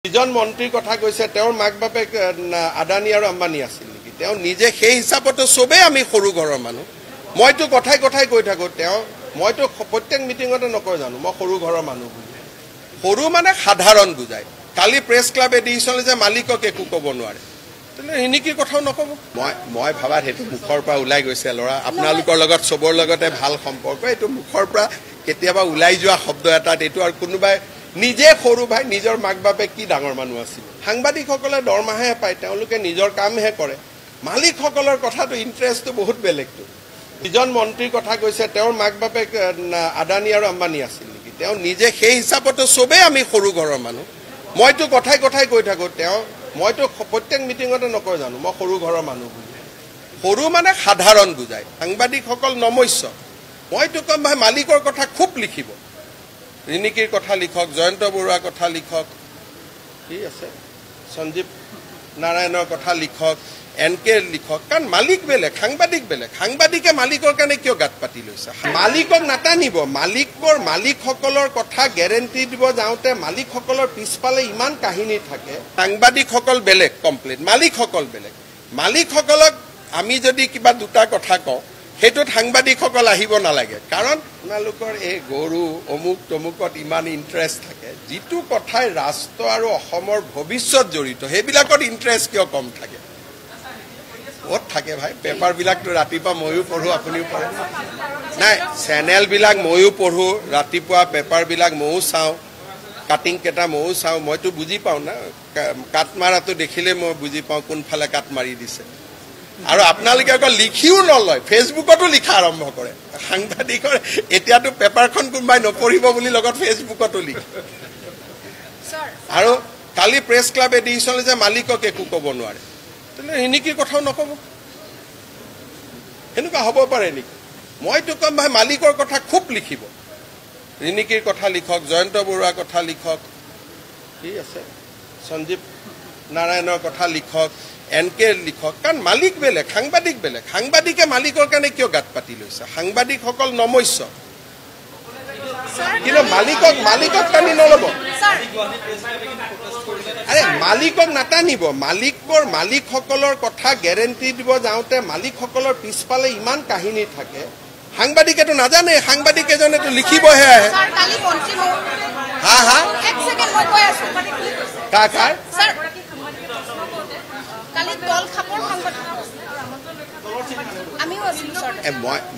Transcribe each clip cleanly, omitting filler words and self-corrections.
যিজন মন্ত্ৰীৰ কথা কৈছে তেওঁৰ মাক বাপেক আদানী আৰু আম্বানী আছিল নেকি? তেওঁ নিজে সেই হিচাপতো সবেই আমি সৰু ঘৰৰ মানুহ। মইতো কথাই কথাই কৈ থাকো, মইতো প্ৰত্যেক মিটিঙতে নকয় জানো মই সৰু ঘৰৰ মানুহ বুলি। সৰু মানে সাধাৰণ বুজায়। কালি প্ৰেছ ক্লাবে দিছিলে যে মালিকক একো ক'ব নোৱাৰে, তেনে এনেকি কথাও নক'ব। মই ভাবাত সেইটো মুখৰ পৰা ওলাই গৈছে ল'ৰা। আপোনালোকৰ লগত চবৰ লগতে ভাল সম্পৰ্ক, এইটো মুখৰ পৰা কেতিয়াবা ওলাই যোৱা শব্দ এটাত এইটো আৰু কোনোবাই নিজে সৰু ভাই নিজৰ মাক বাপে কি ডাঙৰ মানুহ আছিল। সাংবাদিকসকলে দৰমহাহে পায়, তেওঁলোকে নিজৰ কামহে কৰে। মালিকসকলৰ কথাটো ইণ্টাৰেষ্টটো বহুত বেলেগটো। যিজন মন্ত্ৰীৰ কথা কৈছে তেওঁৰ মাক বাপেক আদানী আৰু আম্বানী আছিল নেকি? তেওঁ নিজে সেই হিচাপতো সবেই আমি সৰু ঘৰৰ মানুহ। মইতো কথাই কথাই কৈ থাকো, মইতো প্ৰত্যেক মিটিঙতে নকয় জানো মই সৰু ঘৰৰ মানুহ বুলি। সৰু মানে সাধাৰণ বুজায়। সাংবাদিকসকল নমস্য। মইতো কম ভাই মালিকৰ কথা খুব লিখিব। ৰিণিকীৰ কথা লিখক, জয়ন্ত বৰুৱাৰ কথা লিখক, কি আছে সঞ্জীৱ নাৰায়ণৰ কথা লিখক, এনকে লিখক, কাৰণ মালিক বেলেগ, সাংবাদিক বেলেগ। সাংবাদিকে মালিকৰ কাৰণে কিয় গাত পাতি লৈছে? মালিকক নাটানিব। মালিকসকলৰ কথা গেৰেণ্টি দিব যাওঁতে মালিকসকলৰ পিছফালে ইমান কাহিনী থাকে। সাংবাদিকসকল বেলেগ কমপ্লেইন, মালিকসকল বেলেগ। মালিকসকলক আমি যদি কিবা দুটা কথা কওঁ সেইটোত সাংবাদিকসকল আহিব নালাগে, কাৰণ আপোনালোকৰ এই গৰু অমুক তমুকত ইমান ইণ্টাৰেষ্ট থাকে। যিটো কথাই ৰাষ্ট্ৰ আৰু অসমৰ ভৱিষ্যত জড়িত সেইবিলাকত ইণ্টাৰেষ্ট কিয় কম থাকে? ক'ত থাকে ভাই? পেপাৰবিলাকতো ৰাতিপুৱা ময়ো পঢ়োঁ, আপুনিও পঢ়ে। নাই, চেনেলবিলাক ময়ো পঢ়োঁ, ৰাতিপুৱা পেপাৰবিলাক ময়ো চাওঁ, কাটিংকেইটা ময়ো চাওঁ। মইতো বুজি পাওঁ না, কাট মাৰাটো দেখিলে মই বুজি পাওঁ কোনফালে কাট মাৰি দিছে। আৰু আপোনালোকে আকৌ লিখিও নলয়, ফেচবুকতো লিখা আৰম্ভ কৰে। সাংবাদিকৰ এতিয়াতো পেপাৰখন কোনোবাই নপঢ়িব বুলি লগত ফেচবুকতো লিখে। আৰু কালি প্ৰেছ ক্লাবে দিছিলে যে মালিকক একো ক'ব নোৱাৰে, তেনে এনেকি কথাও নক'ব। সেনেকুৱা হ'ব পাৰে নেকি? মইতো কম ভাই মালিকৰ কথা খুব লিখিব। ৰিণিকীৰ কথা লিখক, জয়ন্ত বৰুৱাৰ কথা লিখক, কি আছে সঞ্জীৱ নাৰায়ণৰ কথা লিখক, এনকে লিখক, কাৰণ মালিক বেলেগ, সাংবাদিক বেলেগ। সাংবাদিকে মালিকৰ কাৰণে কিয় গাত পাতি লৈছে? সাংবাদিকসকল নমস্য, কিন্তু মালিকক টানি নল'ব। আৰে মালিকক নাটানিব। মালিকসকলৰ কথা গেৰেণ্টি দিব যাওঁতে মালিকসকলৰ পিছফালে ইমান কাহিনী থাকে। সাংবাদিকেতো নাজানে, সাংবাদিক এজনেতো লিখিবহে আহে। হা হা কাৰ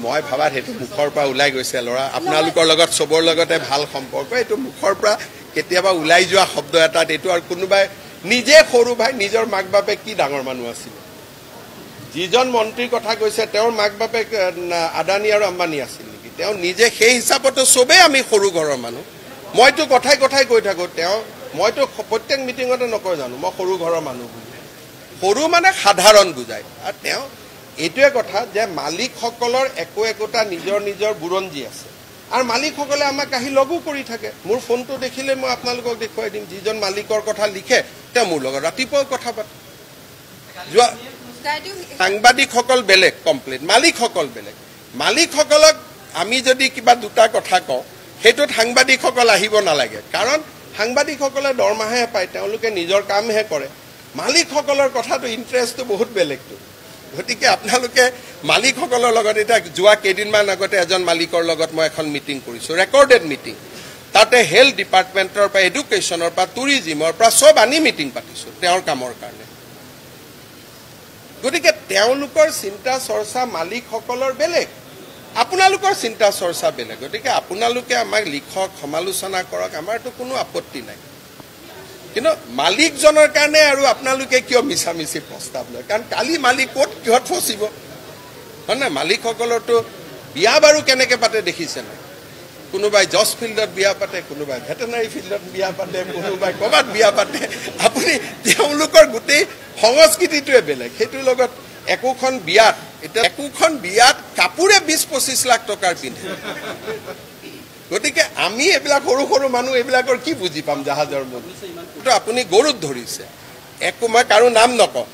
মই ভাবাত সেইটো মুখৰ পৰা ওলাই গৈছে ল'ৰা। আপোনালোকৰ লগত চবৰ লগতে ভাল সম্পৰ্ক, এইটো মুখৰ পৰা কেতিয়াবা ওলাই যোৱা শব্দ এটাত এইটো আৰু কোনোবাই নিজে সৰু ভাই নিজৰ মাক বাপে কি ডাঙৰ মানুহ আছিল। যিজন মন্ত্ৰীৰ কথা কৈছে তেওঁৰ মাক বাপেক আদানী আৰু আম্বানী আছিল নেকি? তেওঁ নিজে সেই হিচাপতো সবেই আমি সৰু ঘৰৰ মানুহ। মইতো কথাই কথাই কৈ থাকো, মইতো প্ৰত্যেক মিটিঙতে নকয় জানো মই সৰু ঘৰৰ মানুহ বুলি। সৰু মানে সাধাৰণ বুজায়। আৰু তেওঁ এইটোৱে কথা যে মালিকসকলৰ একোটা নিজৰ নিজৰ বুৰঞ্জী আছে, আৰু মালিকসকলে আমাক আহি লগো কৰি থাকে। মোৰ ফোনটো দেখিলে মই আপোনালোকক দেখুৱাই দিম। যিজন মালিকৰ কথা লিখে তেওঁ মোৰ লগত ৰাতিপুৱাও কথা পাতে। সাংবাদিকসকল বেলেগ কমপ্লেইন, মালিকসকল বেলেগ। মালিকসকলক আমি যদি কিবা দুটা কথা কওঁ সেইটোত সাংবাদিকসকল আহিব নালাগে, কাৰণ সাংবাদিকসকলে দৰমহাহে পায়, তেওঁলোকে নিজৰ কামহে কৰে। মালিকসকলৰ কথাটো ইণ্টাৰেষ্টটো বহুত বেলেগটো। গতিকে আপোনালোকে মালিকসকলৰ লগত, এতিয়া যোৱা কেইদিনমান আগতে এজন মালিকৰ লগত মই এখন মিটিং কৰিছোঁ, ৰেকৰ্ডেড মিটিং। তাতে হেল্থ ডিপাৰ্টমেণ্টৰ পৰা, এডুকেশ্যনৰ পৰা, টুৰিজিমৰ পৰা চব আনি মিটিং পাতিছোঁ তেওঁৰ কামৰ কাৰণে। গতিকে তেওঁলোকৰ চিন্তা চৰ্চা মালিকসকলৰ বেলেগ, আপোনালোকৰ চিন্তা চৰ্চা বেলেগ। গতিকে আপোনালোকে আমাক লিখক, সমালোচনা কৰক, আমাৰতো কোনো আপত্তি নাই। কিন্তু মালিকজনৰ কাৰণে আৰু আপোনালোকে কিয় মিছামিছি প্ৰস্তাৱ লয়? কাৰণ কালি মালিক ক'ত কিহত ফচিব হয় নাই? মালিকসকলৰতো বিয়া বাৰু কেনেকৈ পাতে দেখিছে নাই? কোনোবাই জজ ফিল্ডত বিয়া পাতে, কোনোবাই ভেটেনাৰী ফিল্ডত বিয়া পাতে, কোনোবাই ক'ৰবাত বিয়া পাতে। আপুনি তেওঁলোকৰ গোটেই সংস্কৃতিটোৱে বেলেগ। সেইটোৰ লগত একোখন বিয়াত কাপোৰে 20-25 লাখ টকাৰ পিন্ধে। গতিকে আমি এইবিলাক সৰু সৰু মানুহ, এইবিলাকৰ কি বুজি পাম জাহাজৰ মূল? আপুনি গৰুত ধৰিছে, মই কাৰো নাম নকওঁ।